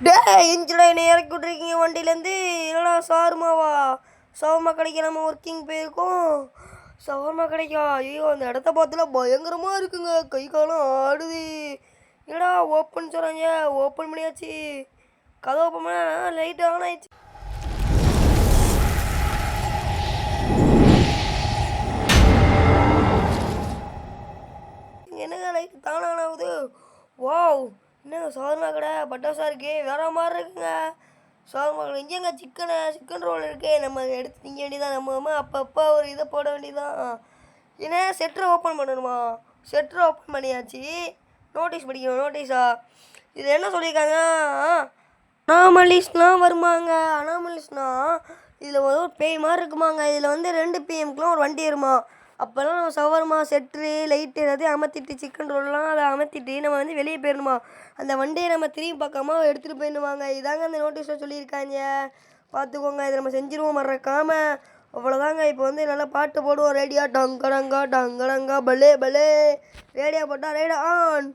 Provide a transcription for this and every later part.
டே இன்ச்சுடா என்னை இறக்கி விட்ருக்கீங்க வண்டியிலேருந்து. என்னடா ஷவர்மாவா? ஷவர்மா கடைக்கு நம்ம ஒர்க்கிங் போயிருக்கோம். ஷவர்மா கடைக்கா? ஐயோ அந்த இடத்த பார்த்துல பயங்கரமாக இருக்குங்க. கை காலம் ஆடுது. என்னடா ஓப்பன் சொல்கிறாங்க. ஓப்பன் பண்ணியாச்சு. கதை ஓப்பன் பண்ண லைட் ஆன் ஆயிடுச்சு. என்னங்க லைட் தானே ஆகுது? வாவ், என்னங்க ஷவர்மா கடை பட்டாசா இருக்கு, வேற மாதிரி இருக்குங்க. ஷவர்மா கடை இங்கேங்க சிக்கன் ரோல் இருக்கு. நம்ம எடுத்து திங்க வேண்டியதான். நம்ம அப்பப்போ ஒரு இதை போட வேண்டியதான். ஏன்னா செட்டரை ஓப்பன் பண்ணணுமா? செட்டரை ஓப்பன் பண்ணியாச்சு. நோட்டீஸ் படிக்கணும். நோட்டீஸா? இதில் என்ன சொல்லியிருக்காங்க? அனாமலிஸ்லாம் வருமாங்க. அனாமலிஸ்னா இதில் ஒரு பேய் மாதிரி இருக்குமாங்க. இதில் வந்து 2 PM ஒரு வண்டி வருமா. அப்போல்லாம் நம்ம ஷவர்மா செட்ரு லைட்டு எல்லாத்தையும் அமர்த்திட்டு சிக்கன் ரோல்லாம் அதை அமர்த்திட்டு நம்ம வந்து வெளியே போயிடணுமா. அந்த வண்டியை நம்ம திரும்பி பார்க்காம எடுத்துகிட்டு போயிடணுவாங்க. இதாங்க அந்த நோட்டீஸில் சொல்லியிருக்காங்க. பார்த்துக்கோங்க, இதை நம்ம செஞ்சுருவோம் மறக்காம. அவ்வளோதாங்க. இப்போ வந்து நல்லா பாட்டு போடுவோம். ரேடியா டங்கடங்கா டங்கடங்கா பலே பலே. ரேடியா போட்டால் ரேடியோ ஆன்.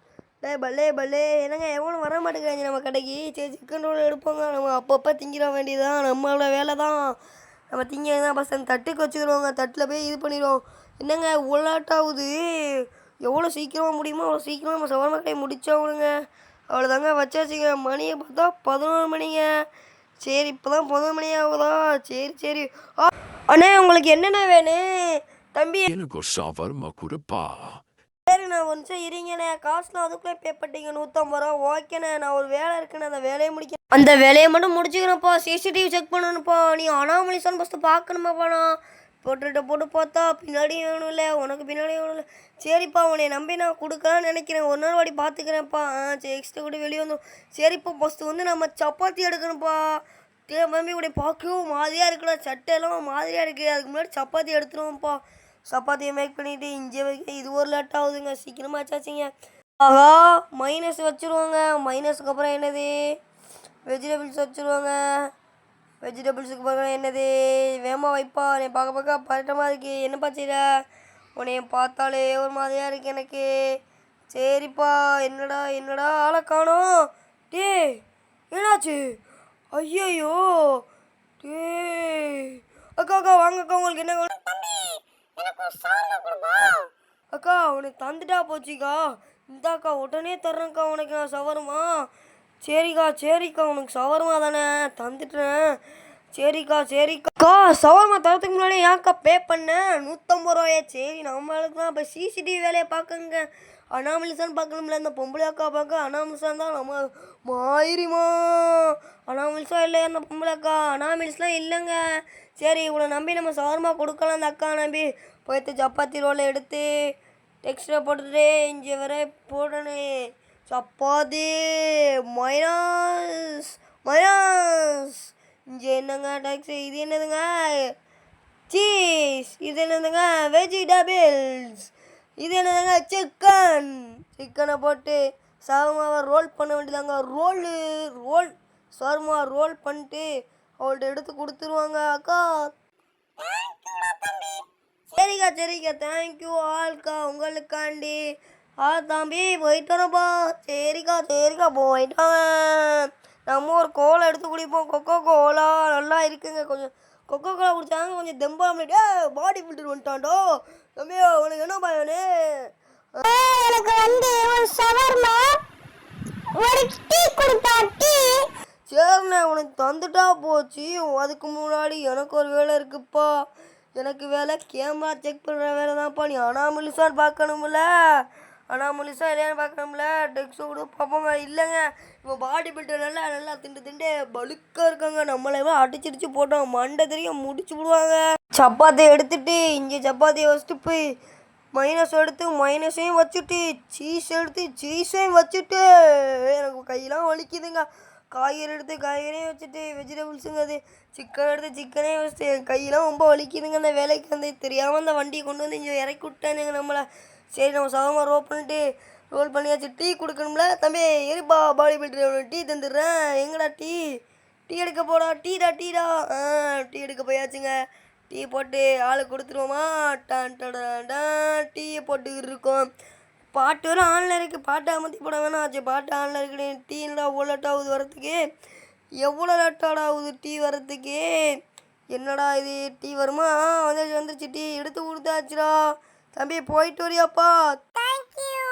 டே பல்லே பல்லே. என்னங்க எவ்வளோ வர மாட்டேங்கிறாங்க நம்ம கடைக்கு. சரி சிக்கன் ரோல் எடுப்போங்க. நம்ம அப்பப்போ திங்கிற வேண்டியதுதான் நம்மளோட வேலை தான். நம்ம திங்க பஸ் அந்த தட்டுக்கு வச்சுக்கிறோங்க. தட்டில் போய் இது பண்ணிடுவோம். என்னங்க உள்ளாட்டாகுது. எவ்வளோ சீக்கிரமாக முடியுமோ அவ்வளோ சீக்கிரமாக நம்ம ஷவர்மா கடையை முடிச்சோங்க. அவ்வளோதாங்க வச்சாச்சுங்க. மணியை பார்த்தா 11 மணிங்க. சரி இப்போ தான் 11 மணி ஆகுதா? சரி சரி. அண்ணே உங்களுக்கு என்னென்ன வேணும் தம்பி? எனக்கு ஷவர்மா கொடுப்பா. சரி நான் ஒரு நிமிஷம் இருங்கண்ணே. காசுலாம் அதுக்குள்ளே பே பண்ணிட்டீங்க 150 ரூபா. ஓகேண்ணே, நான் ஒரு வேலை இருக்குண்ணே, அந்த வேலையை முடிக்க. அந்த வேலையை மட்டும் முடிச்சுக்கிறேன்ப்பா. CCTV check பண்ணணும்ப்பா. நீ அனாமலிசான்னு ஃபஸ்ட்டு பார்க்கணுமாப்பா. நான் போட்டுகிட்ட போட்டு பார்த்தா பின்னாடி வேணும் இல்லை, உனக்கு பின்னாடி வேணும் இல்லை. சரிப்பா உன்னை நம்பி நான் கொடுக்கலான்னு நினைக்கிறேன். ஒரு நாள் வாடி பார்த்துக்கிறேன்ப்பா. சரி எக்ஸ்ட்ரா கூட வெளியே வந்துடும். சரிப்பா ஃபஸ்ட்டு வந்து நம்ம சப்பாத்தி எடுக்கணும்ப்பா. மம்மி கூட பார்க்கவும் மாதிரியாக இருக்குடா. சட்டையெல்லாம் மாதிரியாக இருக்குது. அதுக்கு முன்னாடி சப்பாத்தி எடுத்துருவோம்ப்பா. சப்பாத்தியை மேக் பண்ணிவிட்டு இங்கே வைக்க இது ஒரு லேட் ஆகுதுங்க. சீக்கிரமாக வச்சாச்சிங்க. ஆகா மைனஸ் வச்சுருவாங்க. மைனஸுக்கு அப்புறம் என்னது? வெஜிடபிள்ஸ் வச்சுருவாங்க. வெஜிடபிள்ஸுக்கு அப்புறம் என்னது? வேமா வைப்பா. என்னை பார்க்க பதட்டமாக இருக்குது. என்னப்பா செய்கிற? உன்னைய பார்த்தாலே ஒரு மாதிரியாக இருக்குது எனக்கு. சரிப்பா. என்னடா ஆளை காணோம். டே என்னாச்சு? ஐயோ டே. அக்கா வாங்கக்கா. உங்களுக்கு என்ன? அக்கா உனக்கு தந்துட்டா போச்சுக்கா. இந்தாக்கா உடனே தர்றேன்க்கா உனக்கு நான் ஷவர்மா. சரிக்கா உனக்கு ஷவர்மா தானே தந்துட்டேன். சரிக்கா. ஷவர்மா தரத்துக்கு முன்னாடி ஏன்க்கா பே பண்ணேன் 150 ரூபாயே. சரி நம்மளுக்கு தான் இப்போ சிசிடிவி வேலையை பார்க்குங்க. அனாமலிசான்னு பார்க்கணும்ல. இந்த பொம்பளை அக்கா பார்க்க அனாமலிசான் தான் நம்ம மாயிரிமா. அனாமலிசா இல்லையா அந்த பொம்பளை அக்கா? அனாமலிஸ்லாம் இல்லைங்க. சரி இவ்வளோ நம்பி நம்ம ஷவர்மா கொடுக்கலாம். அந்த அக்கா நம்பி போய்த்து சப்பாத்தி ரோலை எடுத்து டெக்ஸ்டில் போட்டுட்டு இங்கே வர போடணும். சப்பாத்தி மைனஸ். இங்கே என்னங்க டேக்ஸி? இது என்னதுங்க? சீஸ். இது என்னதுங்க? வெஜிடபிள்ஸ். இது என்னதுங்க? சிக்கனை போட்டு ஷவர்மாவை ரோல் பண்ண வேண்டியதாங்க. ஷவர்மா ரோல் பண்ணிட்டு அவள்கிட்ட எடுத்து கொடுத்துருவாங்க. அக்கா சரிக்கா தேங்க்யூ ஆல்க்கா உங்களுக்காண்டி. தம்பி போயிட்டு வரப்பா. சரிக்கா போயிட்டாங்க. நம்ம ஒரு கோலா எடுத்து குடிப்போம். கொக்கோ கோலா நல்லா இருக்குங்க. கொஞ்சம் கொக்கோ கோலா குடித்தாங்க கொஞ்சம் தெம்பாக பாடி பில்டர் வந்துட்டான்டோ. தம்பியோ உனக்கு என்ன பயனே? எனக்கு வந்து ஒரு ஷவர்மா ஒரு டீ கொடுத்தா. டீ சரிண்ணே உனக்கு தந்துட்டா போச்சு. அதுக்கு முன்னாடி எனக்கு ஒரு வேலை இருக்குப்பா. எனக்கு வேலை கேமரா செக் பண்ணுற வேலை தான்ப்பா. நீ அனாமலிசான்னு பார்க்கணும்ல. அனாமலிசா இல்லையான்னு பார்க்கணும்ல. டெக்ஸோ கூட பார்ப்போங்க. இல்லைங்க இப்போ பாடி பில்டர் நல்லா திண்டு பலுக்காக இருக்காங்க. நம்மளை அடிச்சு போட்டோம் மண்டை தெரியும் முடிச்சு விடுவாங்க. சப்பாத்தியை எடுத்துட்டு இங்கே சப்பாத்தியை வச்சுட்டு போய் மைனஸ் எடுத்து மைனஸையும் வச்சுட்டு சீஸ் எடுத்து சீஸையும் வச்சுட்டு எனக்கு கையெல்லாம் வலிக்குதுங்க. காய்கறி எடுத்து காய்கறியும் வச்சுட்டு வெஜிடபிள்ஸுங்க அது சிக்கன் எடுத்து சிக்கனையும் வச்சுட்டு என் கையெல்லாம் ரொம்ப வலிக்குதுங்க. அந்த வேலைக்கு வந்து தெரியாமல் அந்த வண்டியை கொண்டு வந்து இங்கே இறக்கி விட்டானுங்க நம்மளை. சரி நம்ம ஷவர்மா ரோல் பண்ணியாச்சு. டீ கொடுக்கணும்ல. தம்பி இருப்பா பாடி பில்டர் டீ தந்துடுறேன். எங்கடா டீ எடுக்க போடா. டீடா டீ எடுக்க போயாச்சுங்க. டீ போட்டு ஆளு கொடுத்துருவோமா. டீயை போட்டுக்கிட்டு இருக்கோம். பாட்டு வர ஆன்ல இருக்குது, பாட்டு அமர்த்தி போட வேணாம் ஆச்சு. பாட்டு ஆன்ல இருக்குது. டீ என்னடா அவ்வளோ லேட் ஆகுது வரத்துக்கு? எவ்வளோ லேட்டாடா ஆகுது டீ வரத்துக்கு? என்னடா இது டீ வருமா? வந்துச்சு வந்துச்சு, டீ எடுத்து கொடுத்தாச்சுடா. தம்பி போயிட்டு வரியாப்பா? தேங்க்யூ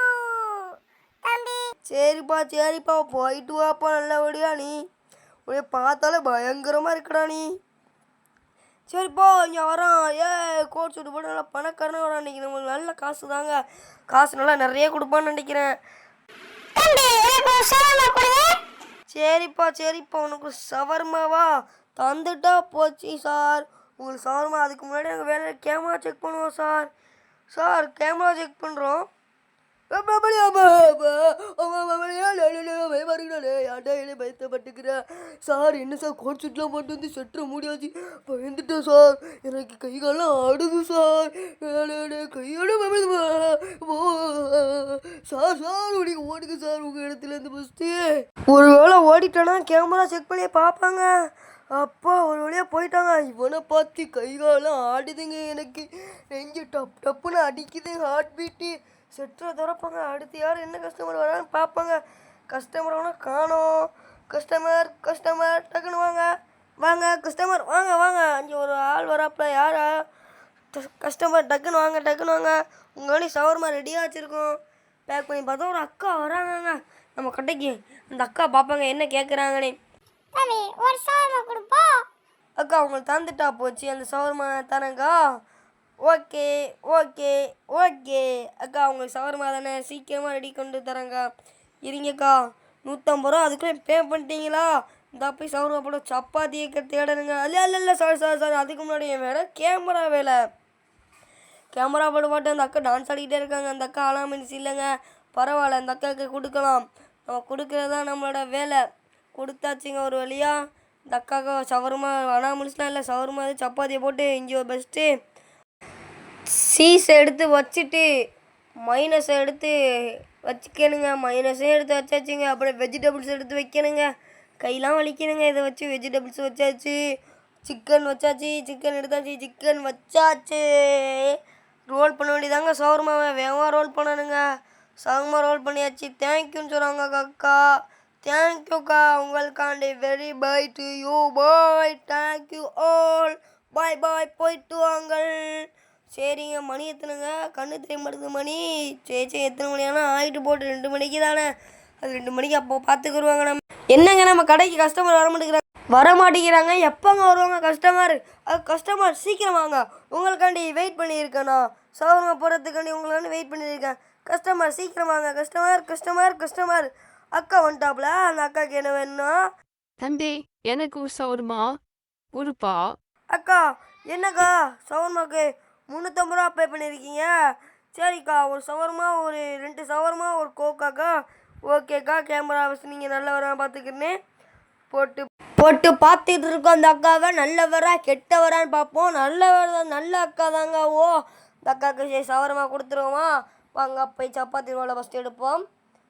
தம்பி. சரிப்பா சரிப்பா, போயிட்டு வாப்பா நல்லபடியா. நீ உடைய பார்த்தாலே பயங்கரமாக இருக்குடா நீ. சரிப்பா இங்கே வரான். கோட் சூட்டு போட்டு நல்லா பணக்காரனாக வரான். அன்றைக்கி நம்மளுக்கு நல்ல காசு தாங்க. காசு நல்லா நிறைய கொடுப்பான்னு நினைக்கிறேன். தம்பி எனக்கு ஒரு ஷவர்மா கொடுங்க. சரிப்பா சரிப்பா, உனக்கு சவர்மாவா? தந்துட்டா போச்சு சார். உங்களுக்கு சவர்மா. அதுக்கு முன்னாடி நாங்கள் வேலை கேமரா செக் பண்ணுவோம் சார். சார் கேமரா செக் பண்ணுறோம். பயப்பட்டுக்கிறேன் சார். என்ன சார் கோட் சூட்லாம் போட்டு வந்து செட்டுற முடியாது? பயந்துட்டேன் சார். எனக்கு கை காலம் ஆடுது சார். கையோட சார் சார் உனக்கு ஓடுங்க சார் உங்கள் இடத்துலேருந்து ஃபஸ்ட்டு. ஒரு வேளை ஓடிட்டேன்னா கேமரா செக் பண்ணி பார்ப்பாங்க. அப்பா ஒரு வழியாக போயிட்டாங்க. இவனை பார்த்து கை காலம் ஆடுதுங்க. எனக்கு நெஞ்சு டப் டப்புன்னு அடிக்குது. ஹார்ட் பீட்டு செட்டரை திறப்பாங்க. அடுத்து யார் என்ன கஸ்டமர் வரான்னு பார்ப்பாங்க. கஸ்டமர் ஆனால் காணோம். கஸ்டமர் டக்குன்னு வாங்க வாங்க கஸ்டமர் வாங்க வாங்க. அங்கே ஒரு ஆள் வராப்புல. யாரா? கஸ்டமர் டக்குன்னு வாங்க. உங்கள் வேலையை சவர்மா ரெடியாக வச்சுருக்கோம். பேக் பண்ணி பார்த்தா ஒரு அக்கா வராங்கங்க நம்ம கடைக்கு. அந்த அக்கா பார்ப்பாங்க என்ன கேட்குறாங்கன்னு. தம்பி ஒரு ஷவர்மா கொடுப்பா. அக்கா உங்களுக்கு தந்துட்டா போச்சு அந்த சவர்மா தானேக்கா? ஓகே ஓகே ஓகே அக்கா, உங்களுக்கு சவர்மா தானே, சீக்கிரமாக ரெடி கொண்டு தரேங்க்கா. இருங்கக்கா 150 ரூபா அதுக்குள்ளே பே பண்ணிட்டீங்களா? இந்த போய் சவர்மா போட சப்பாத்தியை தேடணுங்க. இல்லை சாரி அதுக்கு முன்னாடி என் வேலை கேமரா வேலை. கேமரா போட்டு அந்த அக்கா டான்ஸ் ஆடிக்கிட்டே இருக்காங்க. அந்த அக்கா ஆலாமின்ஸ் இல்லைங்க. பரவாயில்ல, அந்த அக்காவுக்கு கொடுக்கலாம். நம்ம கொடுக்குறது தான் நம்மளோட வேலை. கொடுத்தாச்சுங்க ஒரு வழியாக. இந்த அக்காவுக்கு சவர்மா அனாமின்ஸ்லாம் இல்லை, சவர்மா சப்பாத்தியை போட்டு இங்கே ஒரு பெஸ்ட்டு சீஸை எடுத்து வச்சுட்டு மைனஸை எடுத்து வச்சுக்கணுங்க. மைனஸையும் எடுத்து வச்சாச்சுங்க. அப்புறம் வெஜிடபிள்ஸ் எடுத்து வைக்கணுங்க. கையெல்லாம் வலிக்கணுங்க. இதை வச்சு வெஜிடபிள்ஸ் வச்சாச்சு. சிக்கன் வச்சாச்சு. சிக்கன் எடுத்தாச்சு. சிக்கன் வச்சாச்சு. ரோல் பண்ண வேண்டியதாங்க சவர்மாவை. வேகமாக ரோல் பண்ணணுங்க. சவர்மா ரோல் பண்ணியாச்சு. தேங்க்யூன்னு சொல்கிறாங்க அக்கா. தேங்க்யூக்கா, உங்களுக்காண்டி very bye to you. Bye. Thank you all. Bye bye. போயிட்டு வாங்கள். சரிங்க. மணி எத்தனைங்க? கண்ணு தெரிய மாட்டேங்குது மணி. சரி எத்தனை மணி ஆனால் ஆகிட்டு போட்டு 2 மணிக்கு தானே. அது 2 மணிக்கு அப்போ பார்த்துக்குருவாங்க. நம்ம என்னங்க நம்ம கடைக்கு கஸ்டமர் வர மாட்டேங்கிறாங்க. எப்போங்க வருவாங்க கஸ்டமர்? சீக்கிரம் வாங்க. உங்களுக்காண்டி வெயிட் பண்ணியிருக்கேண்ணா. சவர்மா போடுறதுக்காண்டி உங்களுக்காண்டி வெயிட் பண்ணியிருக்கேன். கஸ்டமர் சீக்கிரம் வாங்க. கஸ்டமர் அக்கா வந்துட்டாப்புல. அந்த அக்காவுக்கு என்ன வேணும்னா? தம்பி எனக்கு ஒரு ஷவர்மா கொடுப்பா. அக்கா என்னக்கா சவர்மாக்கு 350 ரூபா பே பண்ணியிருக்கீங்க? சரிக்கா, ஒரு சவர்மா, ஒரு 2 சவர்மா, ஒரு கோக்காக்கா. ஓகேக்கா, கேமரா வச்சு நீங்கள் நல்லவராக பார்த்துக்கிறேன்னு போட்டு பார்த்துட்டு இருக்கோம். அந்த அக்காவை நல்லவரா கெட்டவரான்னு பார்ப்போம். நல்ல அக்கா தாங்க. இந்த அக்காவுக்கு சரி சவர்மா கொடுத்துருவோமா? வாங்க போய் சப்பாத்தி ரோலை ஃபஸ்ட்டு எடுப்போம்.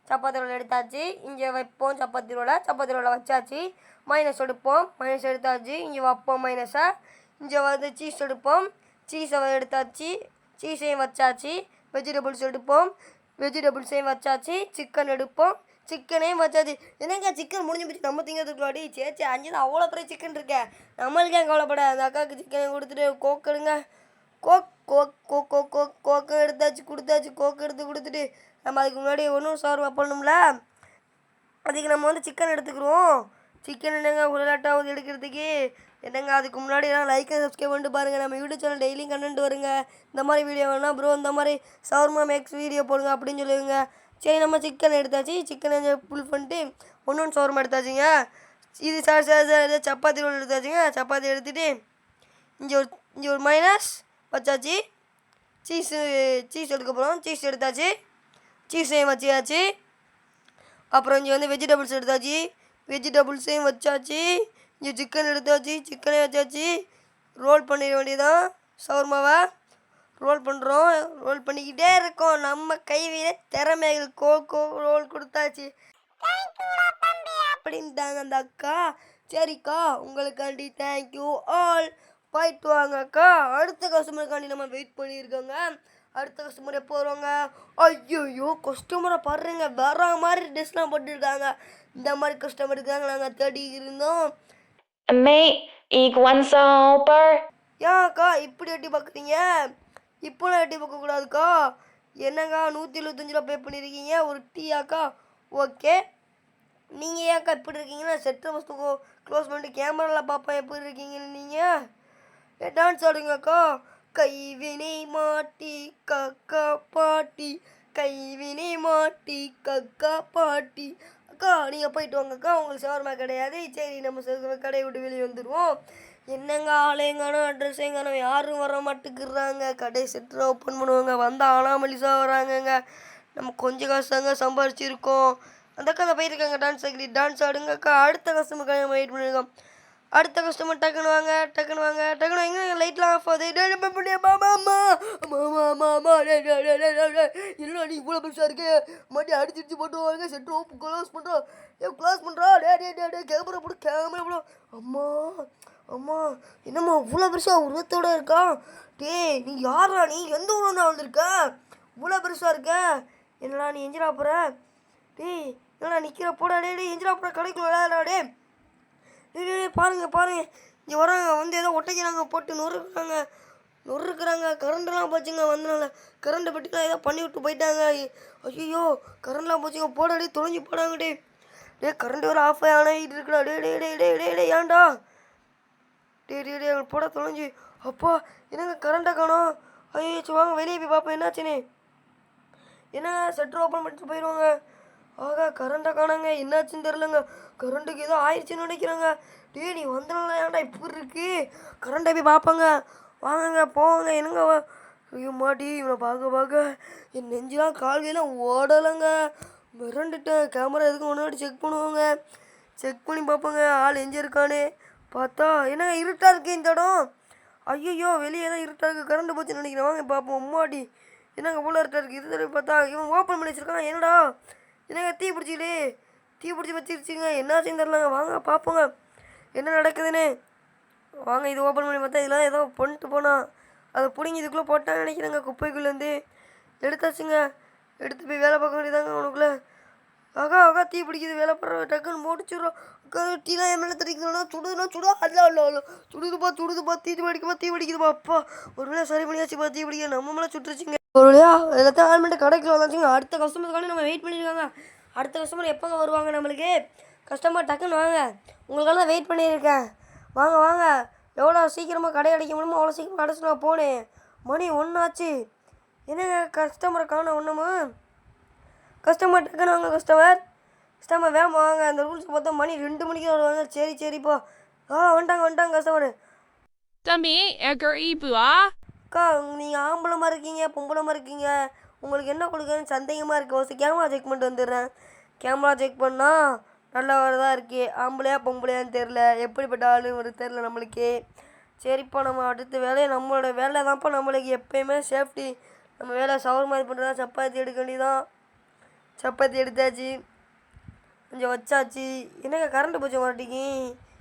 சப்பாத்தி ரோல் எடுத்தாச்சு. இங்கே வைப்போம் சப்பாத்தி ரோலை வச்சாச்சு. மைனஸ் எடுப்போம். மைனஸ் எடுத்தாச்சு. இங்கே வைப்போம் மைனஸை. இங்கே வந்து சீஸ் எடுப்போம். சீஸை எடுத்தாச்சு. சீஸையும் வச்சாச்சு. வெஜிடபிள்ஸ் எடுப்போம். வெஜிடபிள்ஸையும் வச்சாச்சு. சிக்கன் எடுப்போம். சிக்கனையும் வச்சாச்சு. என்னங்க சிக்கன் முடிஞ்சு போச்சு, நம்ம திங்கிறதுக்குள்ளாடி. சரி 5 தான் அவ்வளோ பெரிய சிக்கன் இருக்கேன். நம்மளுக்கே கவலைப்பட. அந்த அக்காவுக்கு சிக்கனை கொடுத்துட்டு கோக் எடுங்க. கோக்கு எடுத்தாச்சு. கோக்கு எடுத்து கொடுத்துட்டு நம்ம அதுக்கு முன்னாடி ஒன்றும் சவர்மா பண்ணணும்ல. அதுக்கு நம்ம வந்து சிக்கன் எடுத்துக்கிறோம். சிக்கன் என்னங்க ஒரு லேட்டாவது எடுக்கிறதுக்கு? என்னங்க அதுக்கு முன்னாடி லைக் அண்ட் சப்ஸ்கிரைப் பண்ணிட்டு பாருங்கள். நம்ம யூடியூப் சேனல் டெய்லியும் கண்டென்ட் வருங்க. இந்த மாதிரி வீடியோ வேணா ப்ரோ இந்த மாதிரி சவர்மா மேக்ஸ் வீடியோ போடுங்க அப்படின்னு சொல்லுவீங்க. சரி நம்ம சிக்கன் எடுத்தாச்சு. சிக்கனை ஃபுல் பண்ணிட்டு ஒன்று சவர்மா எடுத்தாச்சுங்க. இது சார் சப்பாத்தி ரோல் எடுத்தாச்சுங்க. சப்பாத்தி எடுத்துகிட்டு இங்கே ஒரு மைனஸ் வச்சாச்சு. சீஸ் எடுக்க போகிறோம். சீஸ் எடுத்தாச்சு. சீஸையும் வச்சியாச்சு. அப்புறம் இங்கே வந்து வெஜிடபிள்ஸ் எடுத்தாச்சு. வெஜிடபிள்ஸையும் வச்சாச்சு. இங்கே சிக்கன் எடுத்தாச்சு. சிக்கனே வச்சாச்சு. ரோல் பண்ணிட வேண்டியதான் சவர்மாவை. ரோல் பண்ணுறோம். ரோல் பண்ணிக்கிட்டே இருக்கோம். நம்ம கைவிட திறமைகள் ரோல் கொடுத்தாச்சு அப்படின்ட்டாங்க அந்த அக்கா. சரிக்கா, உங்களுக்காண்டி தேங்க்யூ ஆல். போயிட்டு வாங்க அக்கா. அடுத்த கஸ்டமருக்காண்டி நம்ம வெயிட் பண்ணியிருக்கோங்க. அடுத்த கஸ்டமர் எப்போ வருவாங்க? ஐயோ கஸ்டமரை பாருங்க, வேற மாதிரி ட்ரெஸ்லாம் போட்டுருக்காங்க. இந்த மாதிரி கஸ்டமர் இருக்காங்க நாங்கள் தேடி இருந்தோம். Mate, iguan super. ஏன் அக்கா இப்படி எட்டி பார்க்குறீங்க? இப்போலாம் எட்டி பார்க்கக்கூடாதுக்கா. என்னக்கா 175 பே பண்ணியிருக்கீங்க ஒரு டீயாக்கா? ஓகே, நீங்கள் ஏன்க்கா இப்படி இருக்கீங்கன்னா செட்டை மஸ்து க்ளோஸ் பண்ணிட்டு கேமராவில் பார்ப்பேன் எப்படி இருக்கீங்கன்னு. நீங்கள் டான்ஸ் ஆடுங்கக்கா. கைவினை மாட்டி கக்கா பாட்டி, கைவினை மாட்டி கக்கா பாட்டி. அக்கா நீங்கள் போயிட்டு வாங்கக்கா, உங்களுக்கு ஷவர்மா கிடையாது. சரி நம்ம கடையை விட்டு வெளியே வந்துடுவோம். என்னங்க ஆளுங்கானோ அட்ரஸ் எங்கானோ யாரும் வர மாட்டேங்கிறாங்க. கடை செட்டரை ஓப்பன் பண்ணுவாங்க, வந்தால் ஆனாமலிசாக வராங்கங்க. நம்ம கொஞ்சம் காசு தாங்க சம்பாரிச்சிருக்கோம். அந்த அக்கா தான் போயிருக்காங்க டான்ஸ் ஆடுங்கக்கா. அடுத்த கஸ்டமருக்காக நம்ம வெயிட் பண்ணியிருக்கோம். அடுத்த கஸ்டமர் டக்குன்னு வாங்க எங்கே லைட்லாம் ஆஃப் ஆகுது. இல்லை நீ இவ்வளோ பெருசாக இருக்கு மாட்டி அடிச்சு போட்டு வாங்க. செட்டு ஓப்பன் க்ளோஸ் பண்ணுறா கேமரா போடு. அம்மா என்னம்மா இவ்வளோ பெருசாக உருவத்தோட இருக்கா? டேய் நீ யாரா? நீ எந்த ஊரில் தான் வந்திருக்க? இவ்வளோ பெருசாக இருக்க. என்னடா நீ எஞ்சிரா போகிற? டேய் என்னடா நிற்கிற போடா. டே எஞ்சிரா போகிற கடைக்குள்ள. டே பாருங்க இங்கே வராங்க, வந்து ஏதோ ஒட்டைக்கிறாங்க, போட்டு நொறுக்குறாங்க. கரண்ட்லாம் போச்சுங்க. வந்தனால கரண்ட்டை பற்றிலாம் ஏதோ பண்ணி விட்டு போயிட்டாங்க. ஐயோ கரண்ட்லாம் போச்சுங்க. போடாடி தொலைஞ்சி போடாங்க. டே கரண்ட் வேறு ஆஃப் ஆகிட்டு இருக்குடா. டே ஏன்டா? டே போட தொலைஞ்சி. அப்பா என்னங்க கரண்ட்டை காணோம். ஐயோ வாங்க வெளியே போய் பார்ப்போம் என்னாச்சுன்னு. என்னங்க ஷட்டர் ஓப்பன் பண்ணிட்டு போயிடுவாங்க. ஆகா கரண்ட்டை காணாங்க, என்னாச்சுன்னு தெரிலங்க. கரண்ட்டுக்கு ஏதோ ஆயிடுச்சுன்னு நினைக்கிறாங்க. டே நீ வந்தனால ஏன்டா இப்படி இருக்கு? கரண்ட்டை போய் பார்ப்பாங்க. வாங்கங்க போவாங்க. என்னங்க ஐயோ மாட்டி இவனை பார்க்க என் நெஞ்செலாம் கால்கையெல்லாம் ஓடலைங்க. மிரண்டுட்டேன். கேமரா எதுக்கும் ஒன்று செக் பண்ணுவாங்க. செக் பண்ணி பார்ப்பாங்க ஆள் எங்கே இருக்கானே. பார்த்தா என்னங்க இருட்டாக இருக்குது இந்த இடம். ஐயோ வெளியே தான் இருட்டாக இருக்குது. கரண்ட் போச்சுன்னு நினைக்கிறேன். வாங்க பார்ப்போம். அம்மாடி என்னங்க இவ்வளோ இருட்டாக இருக்குது. இது தடவை பார்த்தா இவன் ஓப்பன் பண்ணி வச்சுருக்கான். என்னடா என்னங்க தீ பிடிச்சி வச்சிருச்சுங்க. என்னாச்சுன்னு தெரிலங்க. வாங்க பார்ப்போங்க என்ன நடக்குதுன்னு. வாங்க இது ஓப்பன் பண்ணி பார்த்தா இதெல்லாம் ஏதோ பண்ணிட்டு போனால் அதை பிடிங்கி இதுக்குள்ளே போட்டான்னு நினைக்கிறேங்க. குப்பைக்குள்ளேருந்து எடுத்தாச்சுங்க. எடுத்து போய் வேலை பார்க்க வேண்டியதாங்க அவனுக்குள்ளே. ஆகா தீ பிடிக்குது. வேலை பண்ணுற டக்குன்னு முடிச்சிடுறோம். அக்கா டீலாம் என் மேலே தடிக்கிறோன்னா சுடுதுப்பா. சுடுதுப்பா தீ பிடிக்குதுப்பா. அப்பா ஒரு வேளை சரி பண்ணியாச்சுப்பா. தீ பிடிக்க நம்ம மேலே சுட்டுருச்சுங்க. ஒரு வழியா எல்லாத்தையும் ஆள் பண்ணிட்டு கடைக்குள்ள வந்தாச்சுங்க. அடுத்த கஸ்டமருக்கான நம்ம வெயிட் பண்ணியிருக்காங்க. அடுத்த கஸ்டமர் எப்போங்க வருவாங்க நம்மளுக்கு? கஸ்டமர் டக்குன்னு வாங்க, உங்களுக்காக தான் வெயிட் பண்ணியிருக்கேன். வாங்க எவ்வளோ சீக்கிரமாக கடை அடைக்க முடியுமோ அவ்வளோ சீக்கிரமாக அடைச்சி நான் போனேன். மணி 1 ஆச்சு. என்னங்க கஸ்டமரை காணோம் ஒன்றுமோ? கஸ்டமர் டக்குன்னு வாங்க. கஸ்டமர் வேகமாக வாங்க. அந்த ரூல்ஸ் பார்த்தா மணி 2 மணிக்கு வருவாங்க. சரிப்பா. வந்துட்டாங்க கஸ்டமர். தம்பி எங்க இபுவா? அக்கா நீங்கள் ஆம்பளமாக இருக்கீங்க பொம்பளமாக இருக்கீங்க, உங்களுக்கு என்ன கொடுக்குறேன்னு சந்தேகமாக இருக்குது. ஒரு கேமரா செக் பண்ணிட்டு வந்துடுறேன். கேமரா செக் பண்ணால் நல்லா வரதான் இருக்கு. ஆம்பளையா பொம்பளையான்னு தெரில, எப்படிப்பட்ட ஆளுன்னு தெரில நம்மளுக்கு. சரிப்பா நம்ம அடுத்த வேலையை நம்மளோட வேலை தான்ப்பா நம்மளுக்கு எப்போயுமே சேஃப்டி. நம்ம வேலை ஷவர்மா இது பண்ணுறதா. சப்பாத்தி எடுக்க வேண்டியதான். சப்பாத்தி எடுத்தாச்சு, கொஞ்சம் வச்சாச்சு. என்னங்க கரண்ட்டு போச்சு மாட்டிக்கு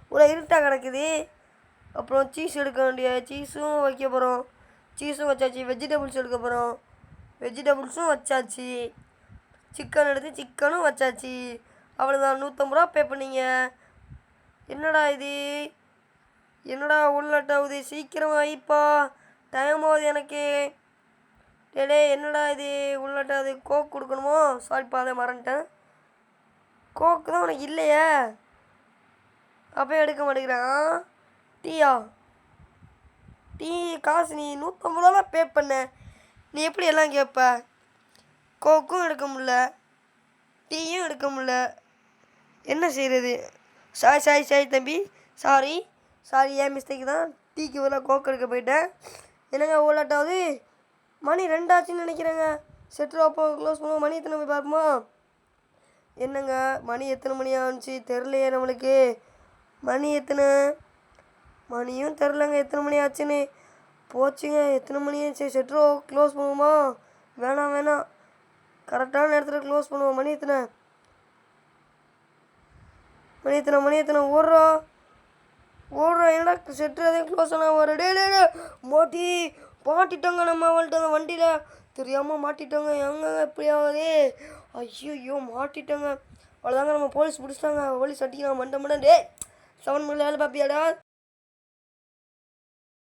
இவ்வளோ இருட்டாக கிடக்குது. அப்புறம் சீஸ் எடுக்க வேண்டிய சீஸும் வைக்க போகிறோம். சீஸும் வச்சாச்சு. வெஜிடபிள்ஸ் எடுக்க போகிறோம். வெஜிடபிள்ஸும் வச்சாச்சு. சிக்கன் எடுத்து சிக்கனும் வச்சாச்சு. அவ்வளோதான். 150 ரூபா பே பண்ணிங்க. என்னடா உள்ளட்டாகுது. சீக்கிரமாக ஆகிப்பா, டைம் ஆகுது எனக்கு. டே என்னடா இது உள்ளட்டாகுது. கோக் கொடுக்கணுமோ? சாரிப்பா அதை மறந்துட்டேன். கோக்கு தான் உனக்கு இல்லையே, அப்போ எடுக்க மாட்டேங்கிறான். டீ காசு நீ 150 ரூபா பே பண்ண, நீ எப்படி எல்லாம் கேட்ப? கோக்கும் எடுக்க முடில, டீயும் எடுக்க முடில, என்ன செய்கிறது? சாரி தம்பி, சாரி ஏன் மிஸ்டேக் தான். டீக்கு பதிலாக கோக் எடுக்க போயிட்டேன். என்னங்க ஓலாட்டாவது மணி 2 ஆச்சுன்னு நினைக்கிறேங்க. செட்ரு அப்போ க்ளோஸ் பண்ணுவோம். மணி எத்தனை போய் பார்ப்போமா? என்னங்க மணி எத்தனை மணி ஆச்சு தெரிலையே நம்மளுக்கு. மணியும் தெரிலங்க எத்தனை மணி ஆச்சுன்னு. போச்சுங்க எத்தனை மணி ஆச்சு. செட்ரோ க்ளோஸ் பண்ணுவோமா? வேணாம் கரெக்டான நேரத்தில் க்ளோஸ் பண்ணுவோம். மணி எத்தனை ஓடுறோம். என்னடா செட்ரு அதையும் க்ளோஸ் ஆனால் ஒரு டே மோட்டி மாட்டிட்டோங்க நம்ம அவள்கிட்ட அந்த வண்டியில் தெரியாமல் மாட்டிட்டோங்க எங்க எப்படியாவது ஐயோ மாட்டிட்டோங்க அவ்வளோதாங்க நம்ம போலீஸ் பிடிச்சிட்டாங்க போலீஸ் அடிக்கிறான் மண்டை டே 7 மணில வேலை பார்ப்பியாடா